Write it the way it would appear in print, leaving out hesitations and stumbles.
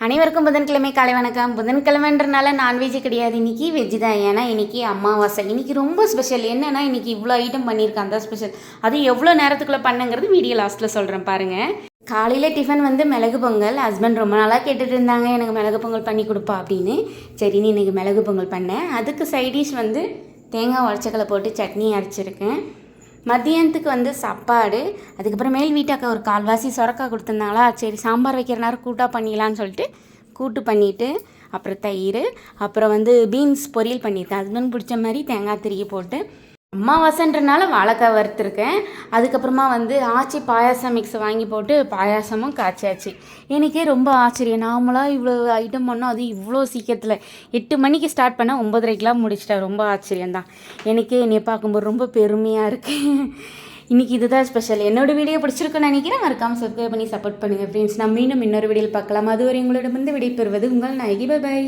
அனைவருக்கும் புதன்கிழமை காலை வணக்கம். புதன்கிழமைன்றனால நான்வெஜ் கிடையாது, இன்றைக்கி வெஜ்ஜு தான். ஏன்னா இன்றைக்கி அமாவாசை. இன்றைக்கி ரொம்ப ஸ்பெஷல். என்னென்னா இன்றைக்கி இவ்வளோ ஐட்டம் பண்ணியிருக்கேன், அந்த ஸ்பெஷல். அது எவ்வளோ நேரத்துக்குள்ளே பண்ணுங்கிறது வீடியோ லாஸ்ட்டில் சொல்கிறேன் பாருங்கள். காலையில் டிஃபன் வந்து மிளகு பொங்கல். ஹஸ்பண்ட் ரொம்ப நாளாக கேட்டுட்டு இருந்தாங்க, எனக்கு மிளகு பொங்கல் பண்ணி கொடுப்பா அப்படின்னு. சரின்னு இன்றைக்கி மிளகு பொங்கல் பண்ணேன். அதுக்கு சைடிஷ் வந்து தேங்காய் உடச்சக்கலை போட்டு சட்னி அரைச்சிருக்கேன். மதியானத்துக்கு வந்து சாப்பாடு. அதுக்கப்புறம் மேல் வீட்டாக்கா ஒரு கால்வாசி சொரக்காய் கொடுத்துருந்தாங்களா, சரி சாம்பார் வைக்கிற நேரம் கூட்டாக பண்ணிடலான்னு சொல்லிட்டு கூட்டு பண்ணிவிட்டு, அப்புறம் தயிர், அப்புறம் வந்து பீன்ஸ் பொரியல் பண்ணியிருக்கேன். ஹஸ்பண்ட் பிடிச்ச மாதிரி தேங்காய் திருகி போட்டு. அமாவாசைன்றனால வாழைக்காய் வறுத்துருக்கேன். அதுக்கப்புறமா வந்து ஆச்சி பாயாசம் மிக்ஸ் வாங்கி போட்டு பாயாசமும் காய்ச்சாச்சு. எனக்கே ரொம்ப ஆச்சரியம், நார்மலாக இவ்வளோ ஐட்டம் பண்ணோம், அது இவ்வளோ சீக்கிரத்தில் 8 மணிக்கு ஸ்டார்ட் பண்ண 9:30க்கெலாம் முடிச்சிட்டேன். ரொம்ப ஆச்சரியம்தான். எனக்கே என்னை பார்க்கும்போது ரொம்ப பெருமையாக இருக்குது. இன்றைக்கி இதுதான் ஸ்பெஷல். என்னோடய வீடியோ பிடிச்சிருக்குன்னு நினைக்கிறேன். மறக்காமல் சப்ஸ்கிரைப் பண்ணி சப்போர்ட் பண்ணுங்கள் ஃப்ரெண்ட்ஸ். நான் மீண்டும் இன்னொரு வீடியோவில் பார்க்கலாம். அதுவரை உங்களிடமிருந்து விடைபெறுவது உங்கள் நாயகி. பை.